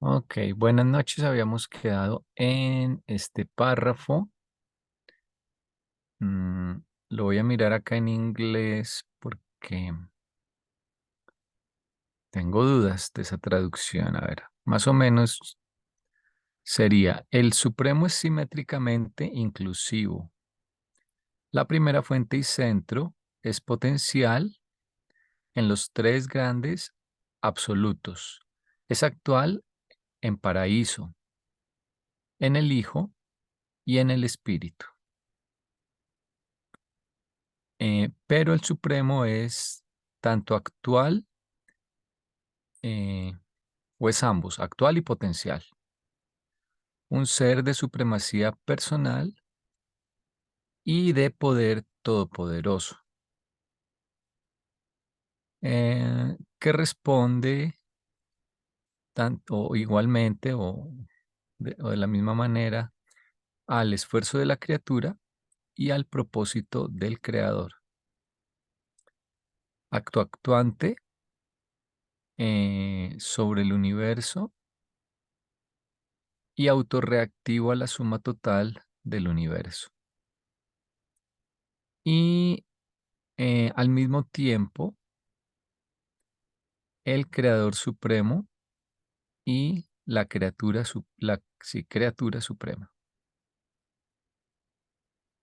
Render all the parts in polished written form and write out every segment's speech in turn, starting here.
Ok, buenas noches. Habíamos quedado en este párrafo. Mm, lo voy a mirar acá en inglés porque tengo dudas de esa traducción. A ver, más o menos sería, el Supremo es simétricamente inclusivo. La primera fuente y centro es potencial en los tres grandes absolutos. Es actual en paraíso, en el Hijo y en el Espíritu. Pero el Supremo es tanto actual eh, o es ambos, actual y potencial. Un ser de supremacía personal y de poder todopoderoso, que responde tanto igualmente o de la misma manera al esfuerzo de la criatura y al propósito del creador. Acto actuante sobre el universo y autorreactivo a la suma total del universo. Y al mismo tiempo, el creador supremo y la criatura, sí, criatura suprema.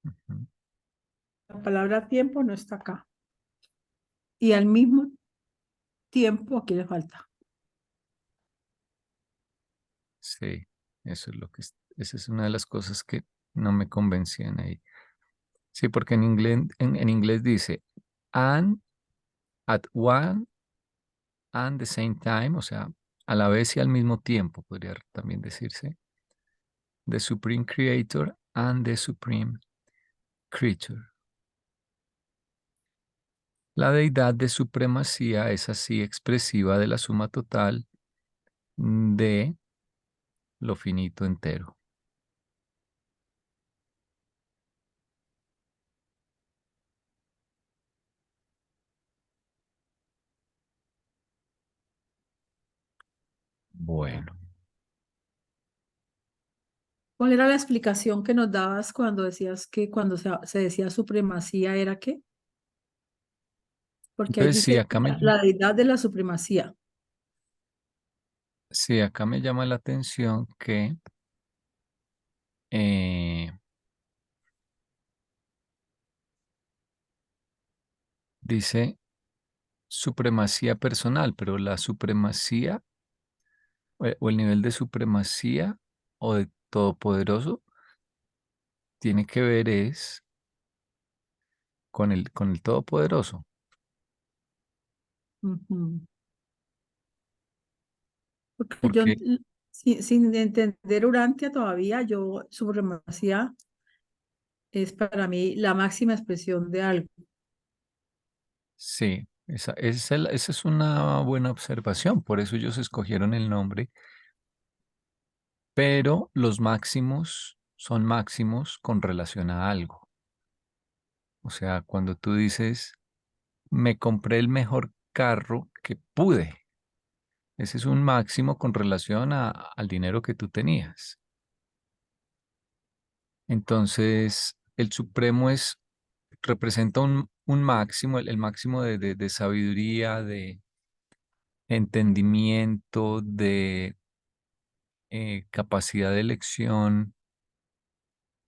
Ujú. La palabra tiempo no está acá. Y al mismo tiempo aquí le falta. Sí, eso es lo que esa es una de las cosas que no me convencían ahí. Sí, porque en inglés dice and at one and the same time, o sea, a la vez y al mismo tiempo, podría también decirse. The Supreme Creator and the Supreme Creature. La deidad de supremacía es así expresiva de la suma total de lo finito entero. Bueno, ¿Cuál era la explicación que nos dabas cuando decías que cuando se decía supremacía era qué? Porque ahí entonces dice la deidad de la supremacía. sí, acá me llama la atención que eh, dice supremacía personal, pero la supremacía o el nivel de supremacía o de todopoderoso tiene que ver es con el todopoderoso, Ujú. Porque yo, porque sin entender Urantia todavía, yo, supremacía es para mí la máxima expresión de algo. sí, esa es una buena observación, por eso ellos escogieron el nombre, pero los máximos son máximos con relación a algo. O sea, cuando tú dices, me compré el mejor carro que pude, ese es un máximo con relación al dinero que tú tenías. Entonces, el supremo representa un máximo, el máximo de sabiduría, de entendimiento, de capacidad de elección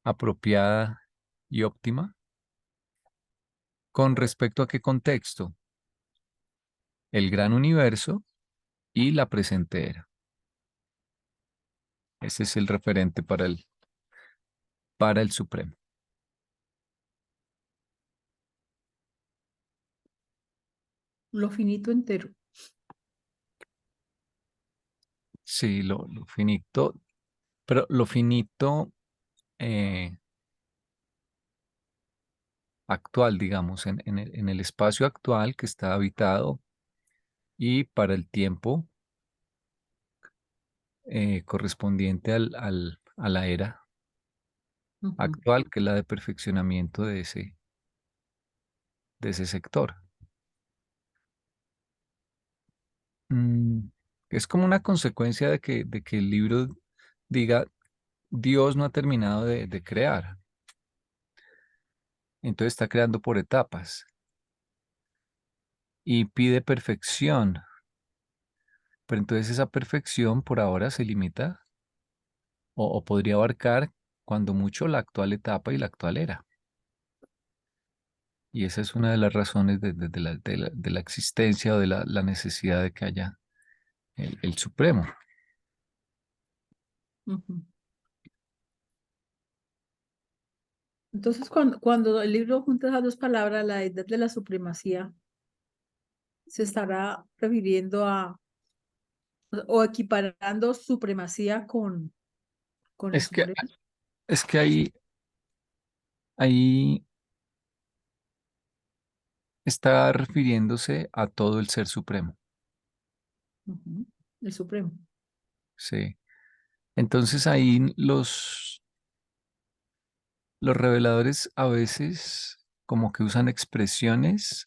apropiada y óptima. ¿Con respecto a qué contexto? El gran universo y la presente era. Ese es el referente para el Supremo. Lo finito entero. Sí, lo finito, pero lo finito eh, actual, digamos, en el espacio actual que está habitado y para el tiempo correspondiente a la era Ujú. actual, que es la de perfeccionamiento de ese sector. Mm, Es como una consecuencia de que el libro diga, Dios no ha terminado de crear. Entonces está creando por etapas y pide perfección. Pero entonces esa perfección por ahora se limita o podría abarcar cuando mucho la actual etapa y la actual era. Y esa es una de las razones de la existencia o de la necesidad de que haya el Supremo. Ujú. Entonces, cuando el libro junta esas dos palabras, la idea de la supremacía, se estará refiriendo a o equiparando supremacía con el Es que, supremo. es que ahí está refiriéndose a todo el ser supremo. Ujú. El supremo. Sí. Entonces ahí los reveladores a veces como que usan expresiones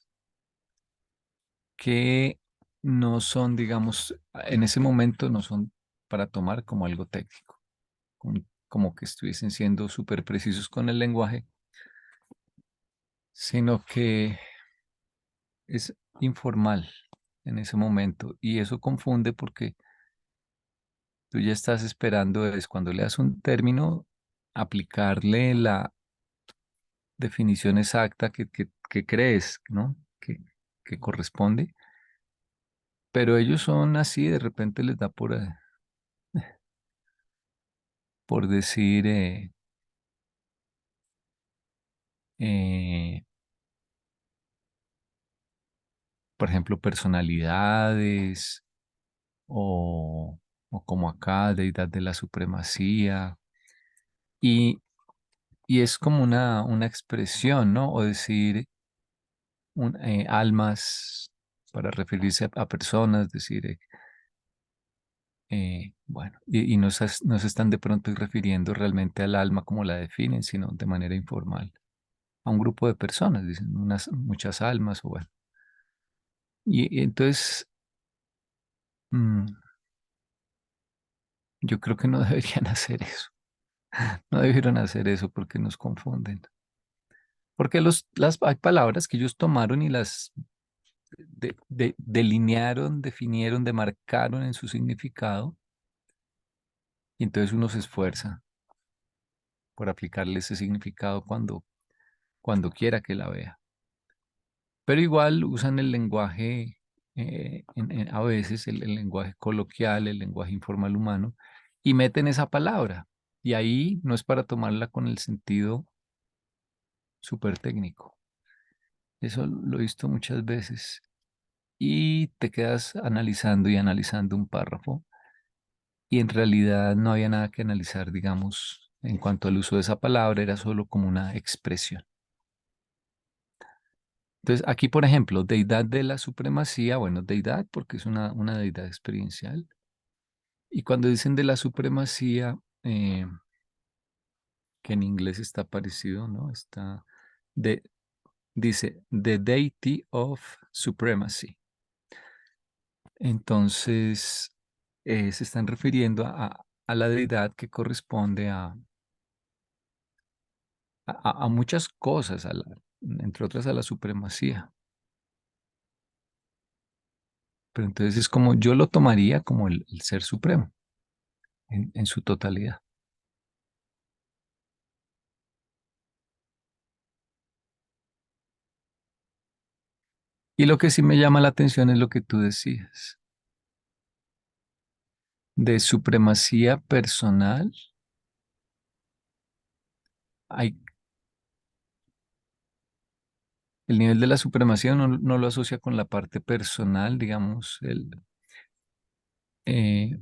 que no son, digamos, en ese momento no son para tomar como algo técnico, como que estuviesen siendo súper precisos con el lenguaje, sino que es informal en ese momento y eso confunde porque tú ya estás esperando es cuando le das un término aplicarle la definición exacta que crees, ¿no? Que corresponde, pero ellos son así, de repente les da por decir, eh, por ejemplo, personalidades o como acá, deidad de la supremacía, y, y es como una expresión, ¿no? O decir almas para referirse a personas, decir, bueno, y no se están de pronto refiriendo realmente al alma como la definen, sino de manera informal, a un grupo de personas, dicen muchas almas, o bueno. Y entonces, mm, yo creo que no deberían hacer eso, no debieron hacer eso porque nos confunden. Porque hay palabras que ellos tomaron y las delinearon, definieron, demarcaron en su significado, y entonces uno se esfuerza por aplicarle ese significado cuando quiera que la vea. Pero igual usan el lenguaje, a veces el lenguaje coloquial, el lenguaje informal humano, y meten esa palabra. Y ahí no es para tomarla con el sentido súper técnico. Eso lo he visto muchas veces. Y te quedas analizando y analizando un párrafo, y en realidad no había nada que analizar, digamos, en cuanto al uso de esa palabra, era solo como una expresión. Entonces, aquí, por ejemplo, deidad de la supremacía, bueno, deidad porque es una deidad experiencial. Y cuando dicen de la supremacía, que en inglés está parecido, ¿no? De, dice, the deity of supremacy. Entonces, se están refiriendo a la deidad que corresponde a muchas cosas, entre otras a la supremacía. Pero entonces es como, yo lo tomaría como el ser supremo en su totalidad. Y lo que sí me llama la atención es lo que tú decías, de supremacía personal. Hay, el nivel de la supremacía no lo asocia con la parte personal, digamos, eh,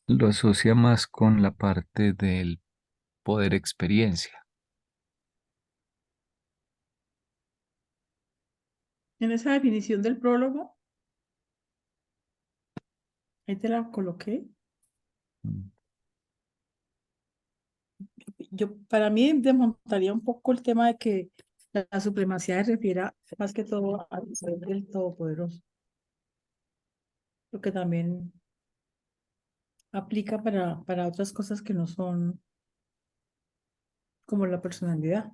lo asocia más con la parte del poder experiencia. En esa definición del prólogo, ahí te la coloqué. Mm. Para mí desmontaría un poco el tema de que la supremacía se refiere más que todo al ser del Todopoderoso. porque también aplica para otras cosas que no son como la personalidad.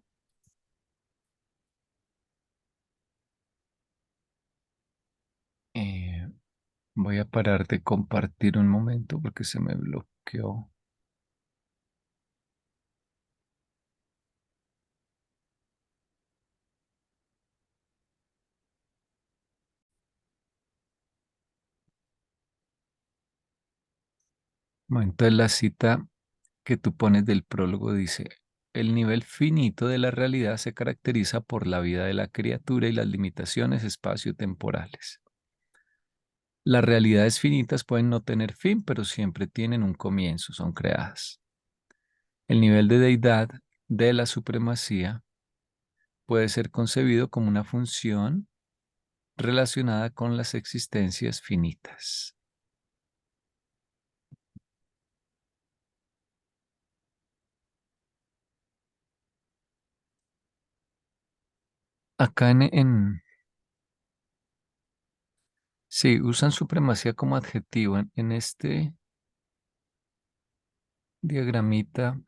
Eh, Voy a parar de compartir un momento porque se me bloqueó. Bueno, entonces la cita que tú pones del prólogo dice, el nivel finito de la realidad se caracteriza por la vida de la criatura y las limitaciones espacio-temporales. Las realidades finitas pueden no tener fin, pero siempre tienen un comienzo, son creadas. El nivel de deidad de la supremacía puede ser concebido como una función relacionada con las existencias finitas. Acá sí, usan supremacía como adjetivo. En este diagramita,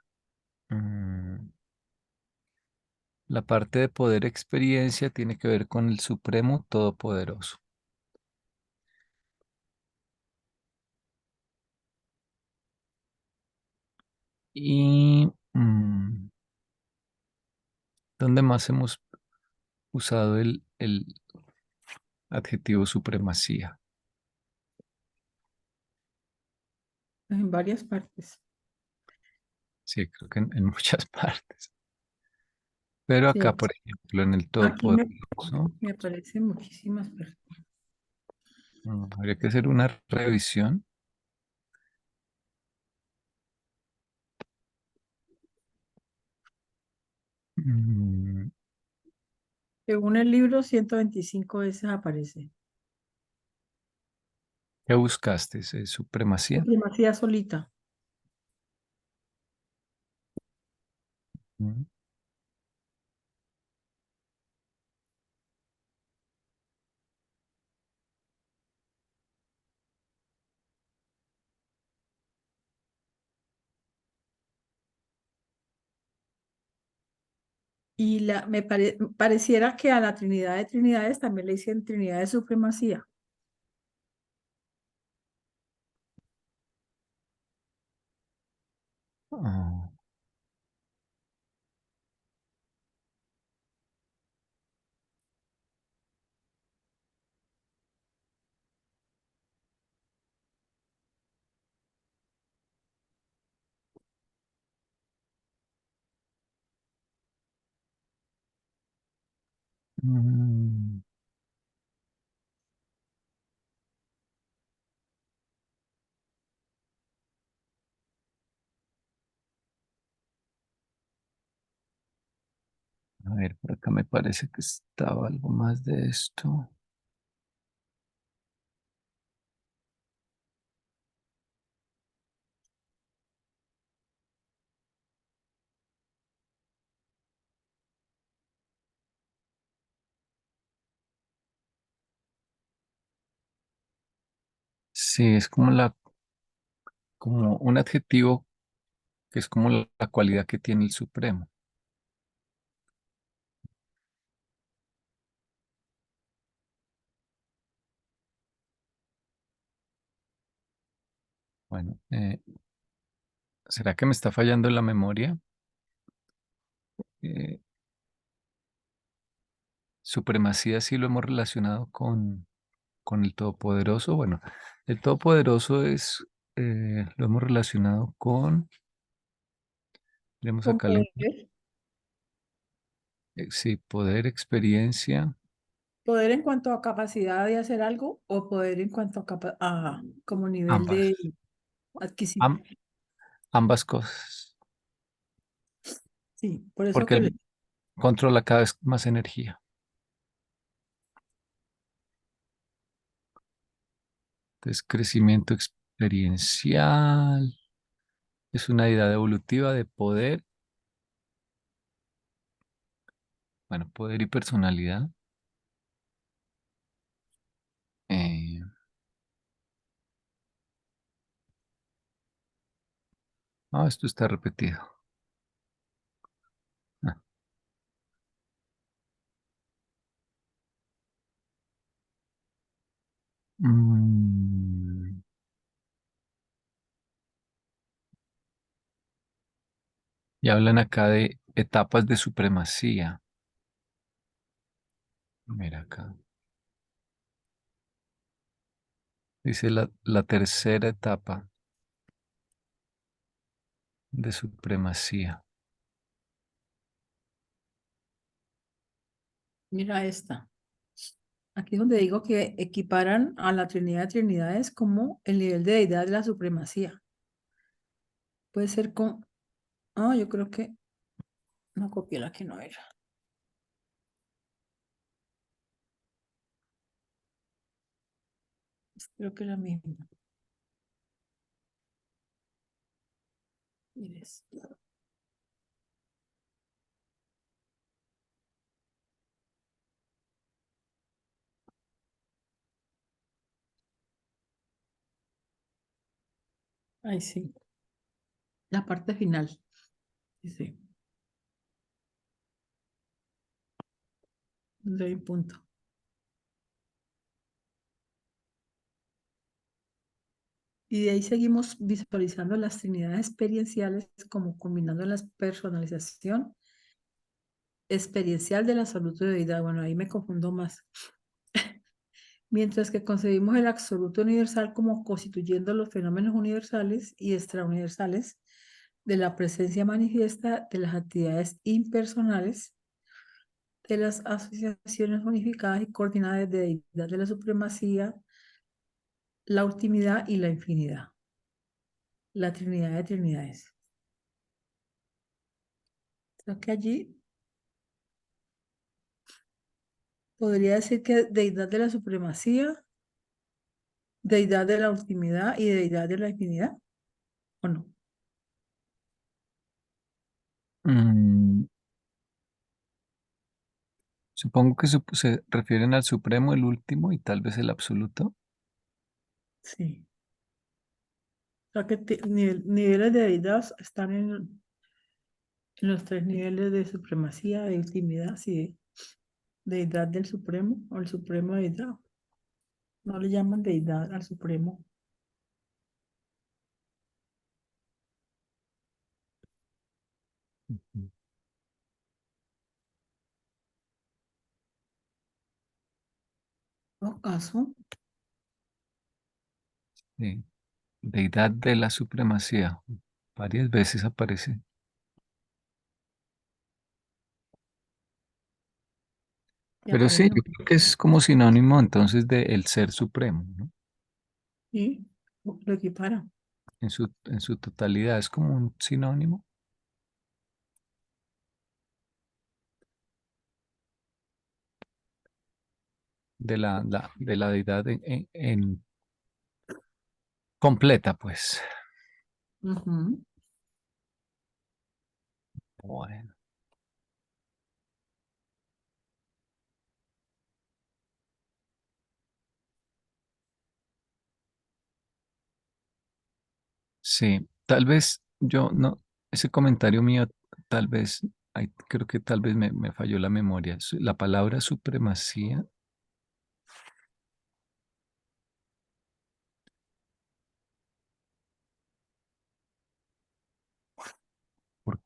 mm, la parte de poder experiencia tiene que ver con el Supremo Todopoderoso. Y ¿dónde más hemos usado el adjetivo supremacía? En varias partes. Sí, creo que en muchas partes. Pero acá, Sí, por ejemplo, en el aquí Todopoderoso, me aparecen muchísimas personas. habría que hacer una revisión. Mm, Según el libro, 125 veces aparece. ¿Qué buscaste? ¿Es supremacía? Supremacía solita. Mm, Y pareciera que a la Trinidad de Trinidades también le dicen Trinidad de Supremacía. ah, mm, a ver, por acá me parece que estaba algo más de esto. Sí, es como como un adjetivo que es como la cualidad que tiene el Supremo. Bueno, ¿será que me está fallando la memoria? Eh, Supremacía sí lo hemos relacionado con el Todopoderoso. Bueno, el Todopoderoso lo hemos relacionado con, tenemos Con acá la, poder. sí, poder, experiencia, Poder en cuanto a capacidad de hacer algo o poder en cuanto a como nivel de ambas, adquisitivo. am- ambas cosas, Sí, por eso porque que él controla cada vez más energía. Entonces, crecimiento experiencial, es una idea evolutiva de poder, bueno, poder y personalidad. eh, Ah, esto está repetido. Ah. Mm, y hablan acá de etapas de supremacía. Mira acá. Dice la tercera etapa de supremacía. Mira esta. Aquí es donde digo que equiparan a la Trinidad de Trinidades como el nivel de deidad de la supremacía. Puede ser con... Ah, yo creo que no copié la que no era. Creo que es la misma. Mires. Ahí sí. La parte final. Sí, sí. Donde hay un punto. Y de ahí seguimos visualizando las trinidades experienciales como combinando la personalización experiencial del absoluto de deidad. Bueno, ahí me confundo más. Mientras que concebimos el absoluto universal como constituyendo los fenómenos universales y extrauniversales de la presencia manifiesta de las actividades impersonales de las asociaciones unificadas y coordinadas de deidad de la supremacía, la ultimidad y la infinidad, la Trinidad de Trinidades. Creo que allí podría decir que deidad de la supremacía, deidad de la ultimidad y deidad de la infinidad, ¿o no? Mm, supongo que se refieren al supremo, el último y tal vez el absoluto. Sí. O sea que niveles de deidad están en los tres niveles de supremacía, de ultimidad, sí, deidad del supremo o el supremo deidad. No le llaman deidad al supremo. Ujú. En todo caso, Sí. Deidad de la supremacía. Varias veces aparece. y Pero sí, aparece yo creo que es como sinónimo entonces de el ser supremo, ¿no? y lo equipara. En su totalidad es como un sinónimo de de la deidad en completa, pues. Ujú. Bueno, sí, tal vez yo no, ese comentario mío, tal vez, creo que tal vez me falló la memoria. La palabra supremacía, por,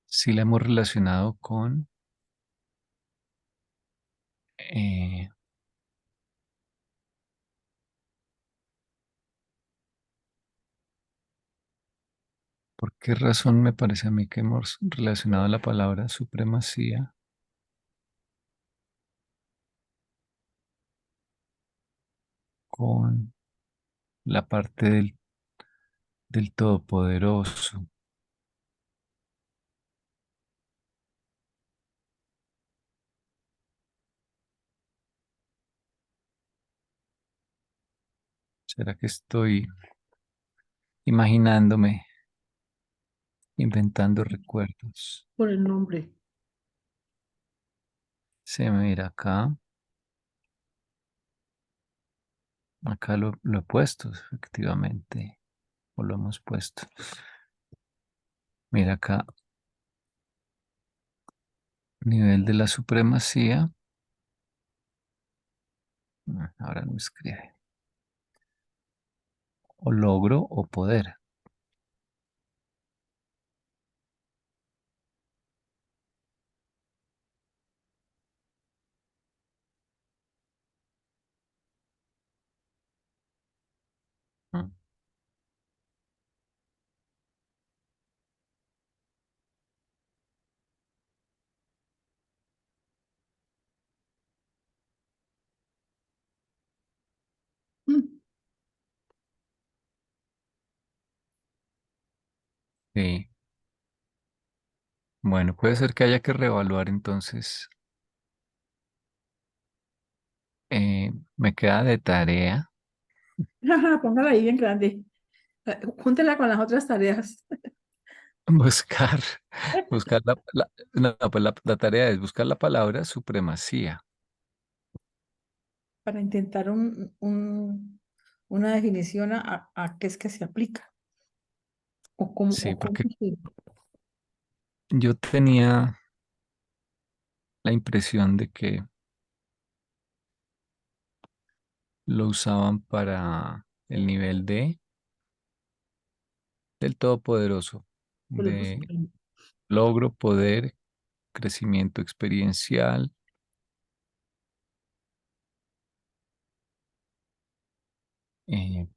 sí la hemos relacionado con, eh, ¿por qué razón me parece a mí que hemos relacionado la palabra supremacía con la parte del Todopoderoso? ¿Será que estoy imaginándome, inventando recuerdos? Por el nombre. Se me mira acá. Acá lo he puesto, efectivamente, o lo hemos puesto. Mira acá, nivel de la supremacía. Ahora no escribe. O logro o poder. Mm, Mm. Sí. Bueno, puede ser que haya que reevaluar entonces. Me queda de tarea Ajá, póngala ahí bien grande. Júntela con las otras tareas buscar, buscar no, pues la tarea es buscar la palabra supremacía. para intentar una definición a qué es que se aplica Sí, o cómo porque se- yo tenía la impresión de que lo usaban para el nivel del todopoderoso, de los de supremos. logro, poder, crecimiento experiencial,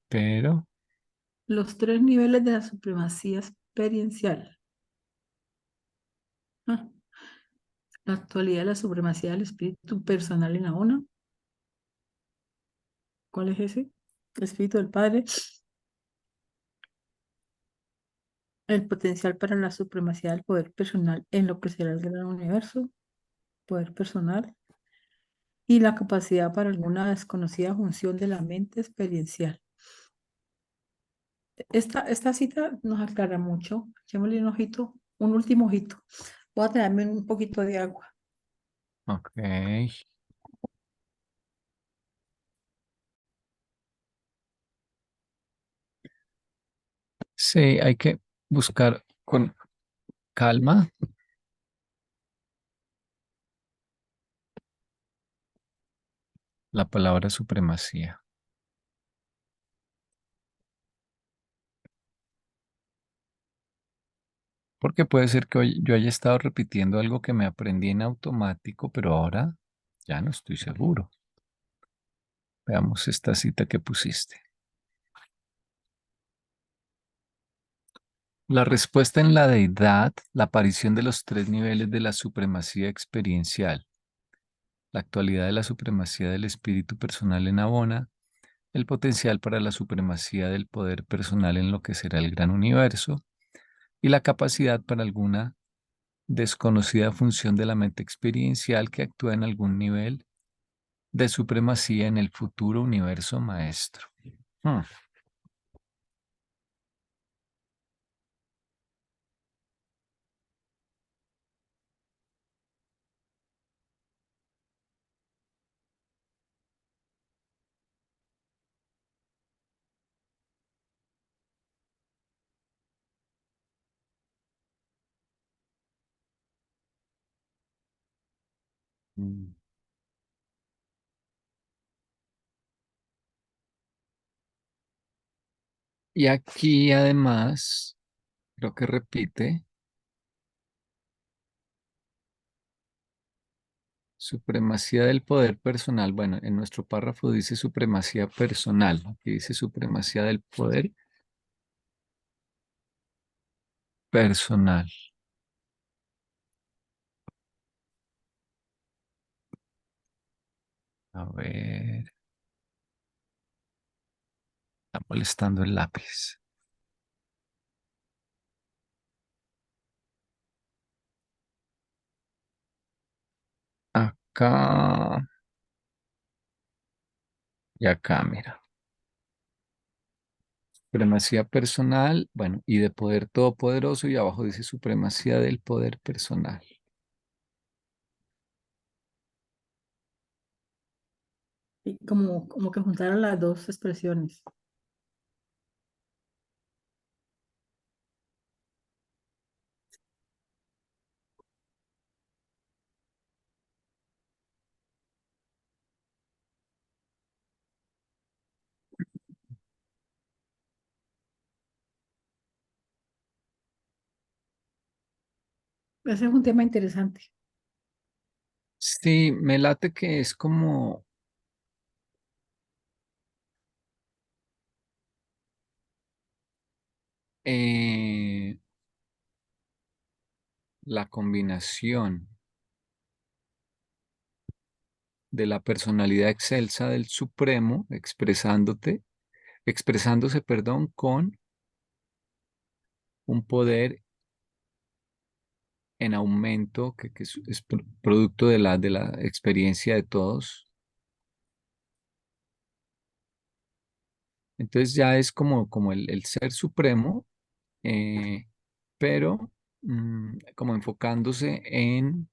pero Los tres niveles de la supremacía experiencial. Ah, la actualidad de la supremacía del espíritu personal en la ONU. ¿Cuál es ese? El espíritu del Padre. El potencial para la supremacía del poder personal en lo que será el gran universo, poder personal, y la capacidad para alguna desconocida función de la mente experiencial. Esta cita nos aclara mucho. Echémosle un ojito, un último ojito. Voy a traerme un poquito de agua. ok. Sí, hay que buscar con calma la palabra supremacía, porque puede ser que hoy yo haya estado repitiendo algo que me aprendí en automático, pero ahora ya no estoy seguro. Veamos esta cita que pusiste. La respuesta en la deidad, la aparición de los tres niveles de la supremacía experiencial, la actualidad de la supremacía del espíritu personal en Abona, el potencial para la supremacía del poder personal en lo que será el gran universo y la capacidad para alguna desconocida función de la mente experiencial que actúa en algún nivel de supremacía en el futuro universo maestro. Hmm, mm. Y aquí además, creo que repite, supremacía del poder personal. Bueno, en nuestro párrafo dice supremacía personal. Aquí dice supremacía del poder personal. A ver, está molestando el lápiz. Acá y acá, mira. Supremacía personal, bueno, y de poder todopoderoso, y abajo dice supremacía del poder personal. Y como que juntaron las dos expresiones. Ese es un tema interesante. Sí, me late que es como eh, la combinación de la personalidad excelsa del Supremo expresándose, perdón, con un poder en aumento que es producto de la experiencia de todos. Entonces ya es como el ser supremo, eh, pero como enfocándose en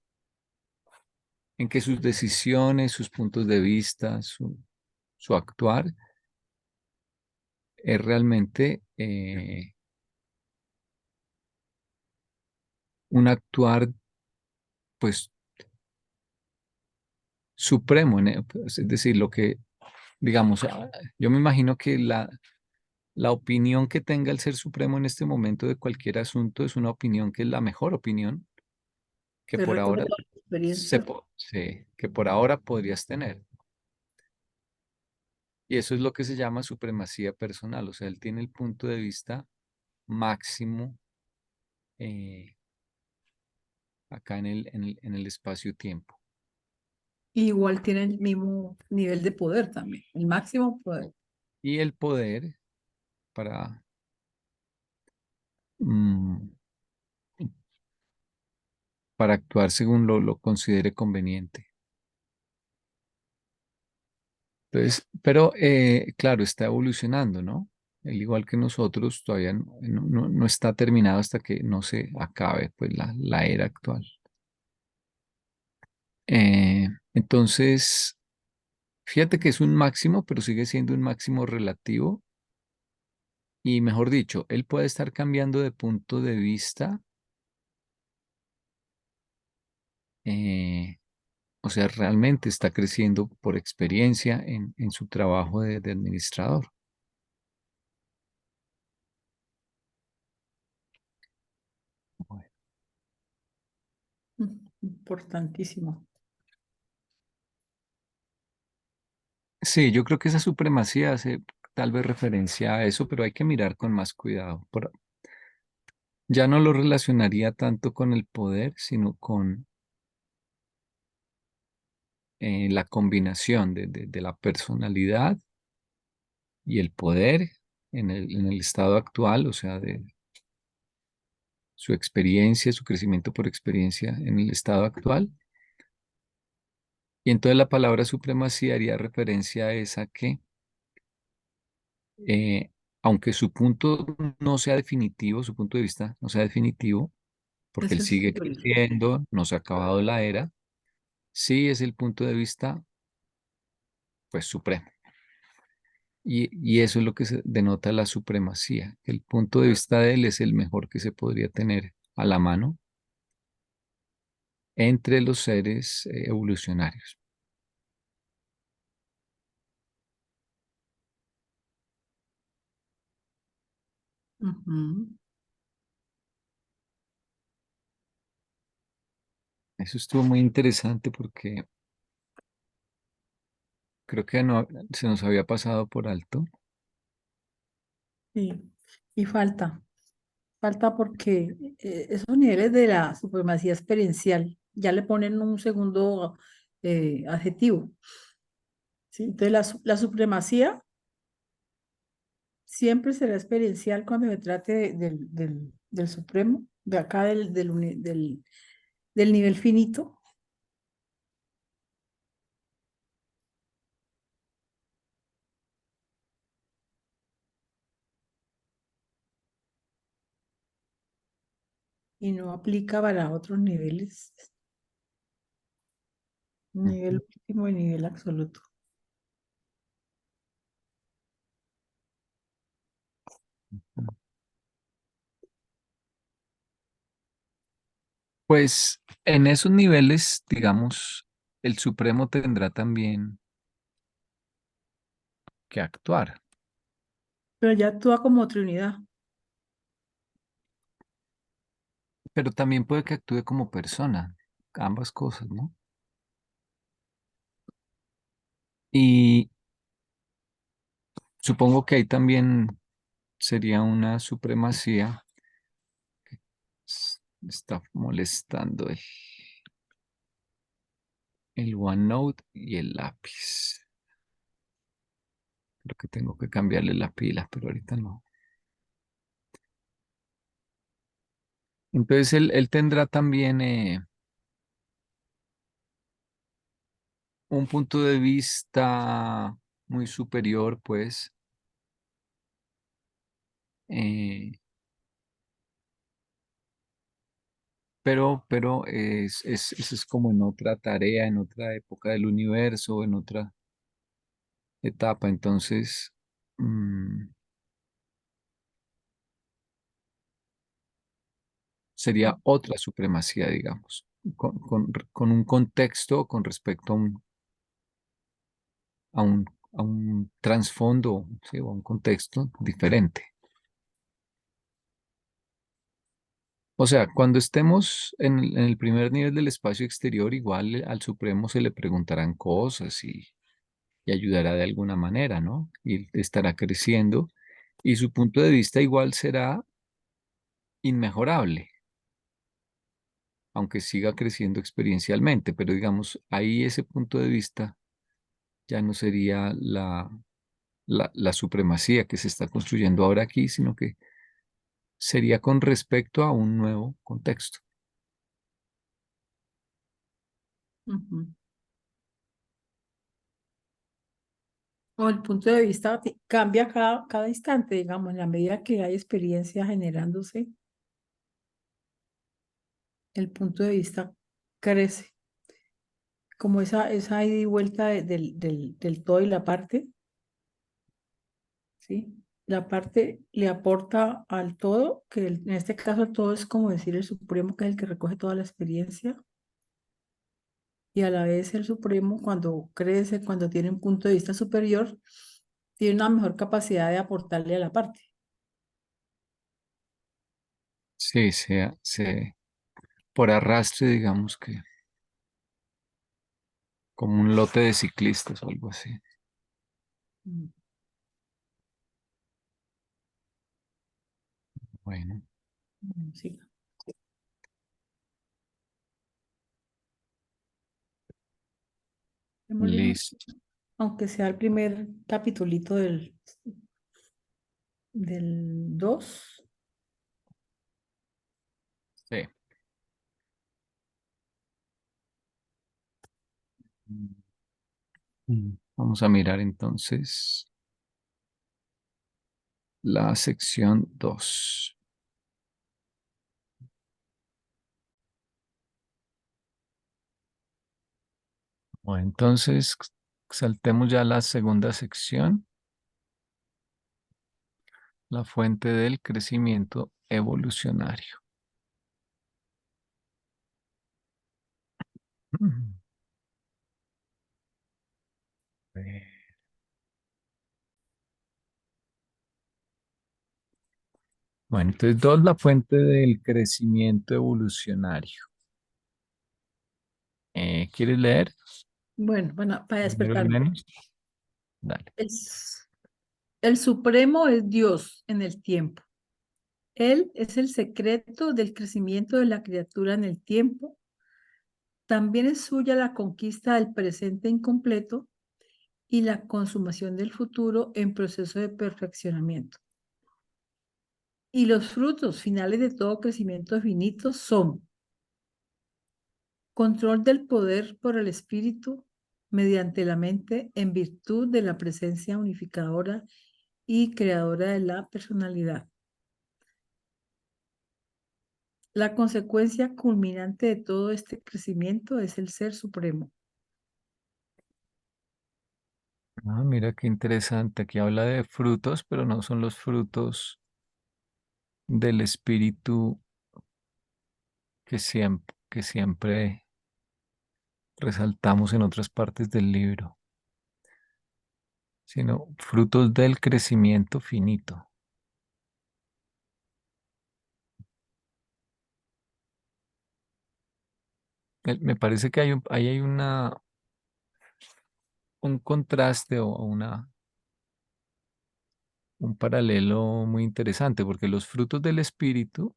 que sus decisiones, sus puntos de vista, su actuar es realmente un actuar, pues, supremo, pues, es decir, lo que, digamos, yo me imagino que la opinión que tenga el Ser Supremo en este momento de cualquier asunto es una opinión que es la mejor opinión que De por acuerdo con ahora la experiencia. sí, que por ahora podrías tener. Y eso es lo que se llama supremacía personal, o sea, él tiene el punto de vista máximo eh, acá en el espacio-tiempo. Igual tiene el mismo nivel de poder también, el máximo poder. Y el poder para, mm, para actuar según lo considere conveniente. Entonces, pero claro, está evolucionando, ¿no? Él, igual que nosotros, todavía no está terminado hasta que no se acabe pues, la era actual. Entonces, fíjate que es un máximo, pero sigue siendo un máximo relativo. Y mejor dicho, él puede estar cambiando de punto de vista, eh, o sea, realmente está creciendo por experiencia en su trabajo de administrador. Bueno. Importantísimo. Sí, yo creo que esa supremacía hace tal vez referencia a eso, pero hay que mirar con más cuidado. Ya no lo relacionaría tanto con el poder, sino con la combinación de la personalidad y el poder en el estado actual, o sea, de su experiencia, su crecimiento por experiencia en el estado actual. Y entonces la palabra supremacía haría referencia a esa que, eh, aunque su punto no sea definitivo, su punto de vista no sea definitivo, porque Es él el sigue superior. creciendo, no se ha acabado la era, sí es el punto de vista, pues, supremo. Y eso es lo que se denota la supremacía. El punto de vista de él es el mejor que se podría tener a la mano entre los seres evolucionarios. Ujú. Eso estuvo muy interesante porque creo que no se nos había pasado por alto. Sí. Y falta porque esos niveles de la supremacía experiencial ya le ponen un segundo adjetivo. ¿Sí? Entonces la supremacía siempre será experiencial cuando se trate del supremo, de acá del nivel finito, y no aplica para otros niveles, nivel Ujú. último y nivel absoluto. Pues en esos niveles, digamos, el Supremo tendrá también que actuar, Pero ya actúa como Trinidad. pero también puede que actúe como persona, ambas cosas, ¿no? Y supongo que ahí también sería una supremacía. Está molestando el OneNote y el lápiz. Creo que tengo que cambiarle la pila, pero ahorita no. Entonces él tendrá también un punto de vista muy superior, pues, eh, pero eso es como en otra tarea, en otra época del universo, en otra etapa. Entonces, mm, sería otra supremacía, digamos, con un contexto con respecto a un trasfondo, ¿sí? O a un contexto diferente. O sea, cuando estemos en el primer nivel del espacio exterior, igual al Supremo se le preguntarán cosas y ayudará de alguna manera, ¿no? Y estará creciendo y su punto de vista igual será inmejorable, aunque siga creciendo experiencialmente, pero digamos, ahí ese punto de vista ya no sería la supremacía que se está construyendo ahora aquí, sino que sería con respecto a un nuevo contexto. Ujú. O el punto de vista cambia cada instante, digamos, en la medida que hay experiencia generándose, el punto de vista crece. Como esa ida y vuelta del todo y la parte, ¿sí? La parte le aporta al todo, que en este caso el todo es como decir el Supremo, que es el que recoge toda la experiencia, y a la vez el Supremo, cuando crece, cuando tiene un punto de vista superior, tiene una mejor capacidad de aportarle a la parte. Sí, por arrastre, digamos que como un lote de ciclistas o algo así. Mm, Bueno, sí. Démosle listo. aunque sea el primer capitulito del 2. Sí. Vamos a mirar entonces la sección 2. Bueno, entonces saltemos ya a la segunda sección, la fuente del crecimiento evolucionario. Mm. Eh, Bueno, entonces dos, la fuente del crecimiento evolucionario. ¿Quieres leer? Bueno, para Primero despertar. leemos. Dale. El Supremo es Dios en el tiempo. Él es el secreto del crecimiento de la criatura en el tiempo. También es suya la conquista del presente incompleto y la consumación del futuro en proceso de perfeccionamiento. Y los frutos finales de todo crecimiento finito son control del poder por el espíritu mediante la mente en virtud de la presencia unificadora y creadora de la personalidad. La consecuencia culminante de todo este crecimiento es el Ser Supremo. Ah, mira qué interesante. Aquí habla de frutos, pero no son los frutos. del espíritu que siempre resaltamos en otras partes del libro, sino frutos del crecimiento finito. Me parece que ahí hay un contraste o un paralelo muy interesante, porque los frutos del espíritu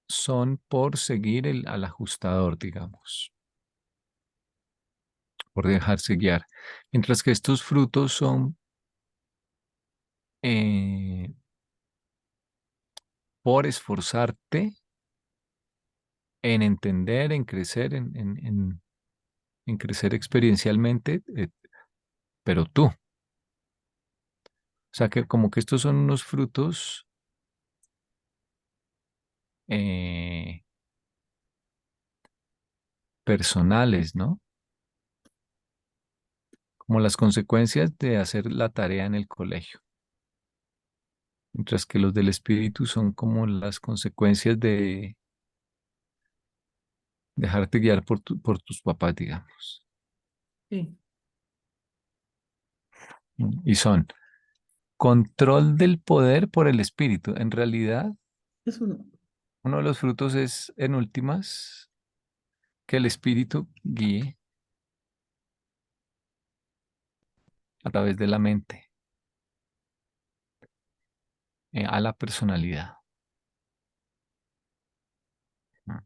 son por seguir al ajustador, digamos, por dejarse guiar, mientras que estos frutos son eh, por esforzarte en entender, en crecer, en crecer experiencialmente, pero tú. O sea que como que estos son unos frutos eh, personales, ¿no? Como las consecuencias de hacer la tarea en el colegio. Mientras que los del espíritu son como las consecuencias de dejarte guiar por tus papás, digamos. Sí, Y son control del poder por el espíritu. En realidad, es uno. uno de los frutos es, en últimas, que el espíritu guíe a través de la mente a la personalidad. ¿No?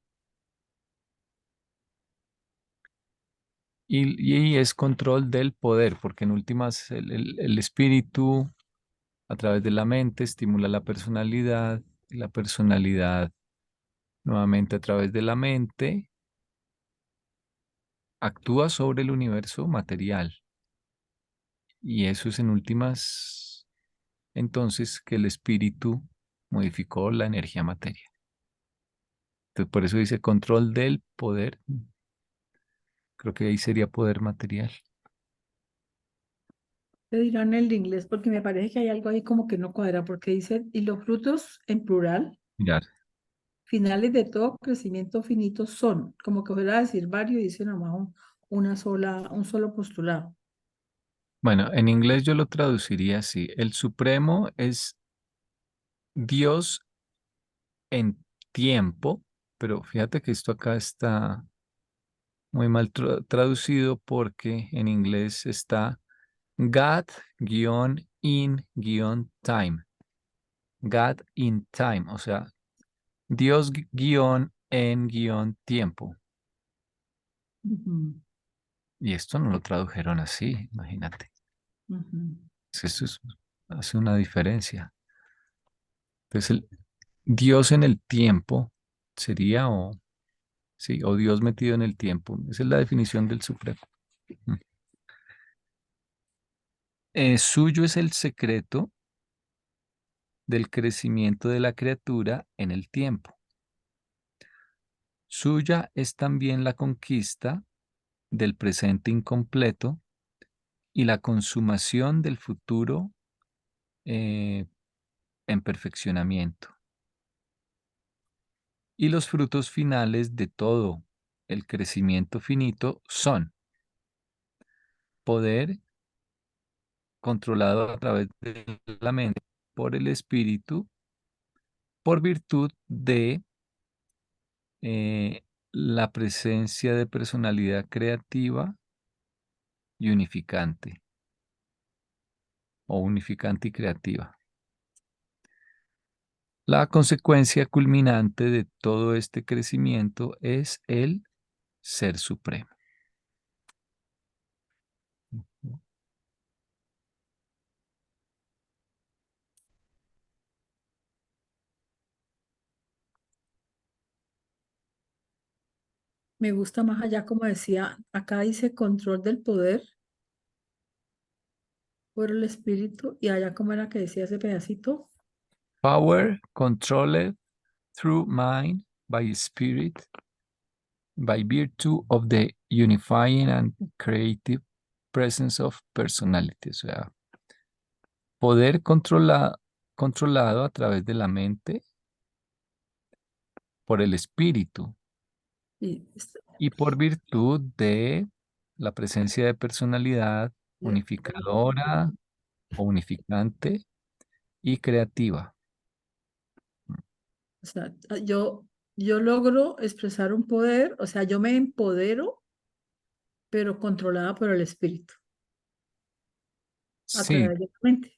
Y es control del poder, porque en últimas el espíritu a través de la mente estimula y la personalidad nuevamente a través de la mente actúa sobre el universo material. Y eso es en últimas, entonces, que el espíritu modificó la energía materia. Entonces, por eso dice control del poder. Creo que ahí sería poder material. Te dirán el inglés porque me parece que hay algo ahí como que no cuadra, porque dice, y los frutos en plural, Mirar. finales de todo crecimiento finito son, como que fuera a decir varios y dice nomás un solo postulado. Bueno, en inglés yo lo traduciría así. El supremo es Dios en tiempo, pero fíjate que esto acá está muy mal traducido porque en inglés está God-in-time. God in time, o sea, Dios guión en guión tiempo. Ujú, Y esto no lo tradujeron así, imagínate. ujú. Hace una diferencia. Entonces, el Dios en el tiempo sería, sí, o Dios metido en el tiempo. Esa es la definición del Supremo. Mm. Suyo es el secreto del crecimiento de la criatura en el tiempo. Suya es también la conquista del presente incompleto y la consumación del futuro eh, en perfeccionamiento. Y los frutos finales de todo el crecimiento finito son poder controlado a través de la mente por el espíritu, por virtud de la presencia de personalidad creativa y unificante, o unificante y creativa. La consecuencia culminante de todo este crecimiento es el Ser Supremo. Me gusta más allá, como decía, acá dice control del poder por el espíritu y allá como era que decía ese pedacito. Power controlled through mind by spirit by virtue of the unifying and creative presence of personality. O sea, Poder controlado a través de la mente por el espíritu Y y por virtud de la presencia de personalidad unificadora o unificante y creativa. o sea, yo logro expresar un poder, o sea, yo me empodero, pero controlada por el espíritu, a Sí, través de la mente.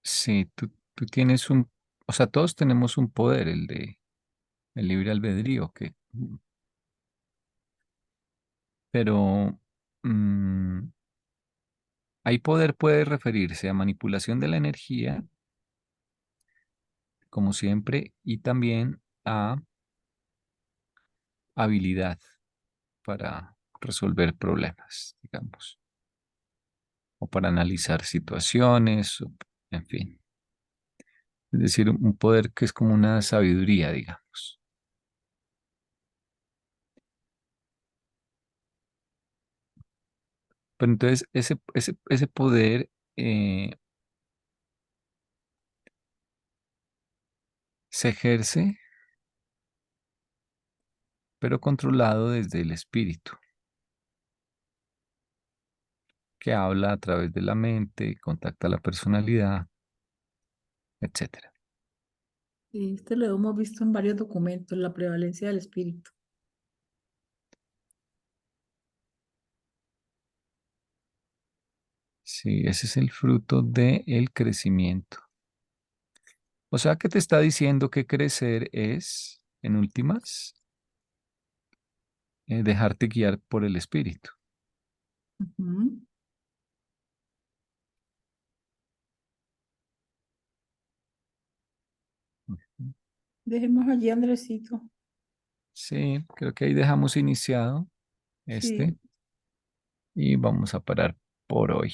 sí, tú tienes o sea, todos tenemos un poder, el de el libre albedrío, pero mm, ahí poder puede referirse a manipulación de la energía, como siempre, y también a habilidad para resolver problemas, digamos, o para analizar situaciones, en fin. Es decir, un poder que es como una sabiduría, digamos. Pero entonces ese poder se ejerce, pero controlado desde el espíritu, que habla a través de la mente, contacta la personalidad, etcétera. Y lo hemos visto en varios documentos, la prevalencia del espíritu. Sí, ese es el fruto del crecimiento. O sea que te está diciendo que crecer es, en últimas, dejarte guiar por el espíritu. Ujú. Ujú. Dejemos allí, Andresito. Sí, creo que ahí dejamos iniciado este Sí. y vamos a parar por hoy.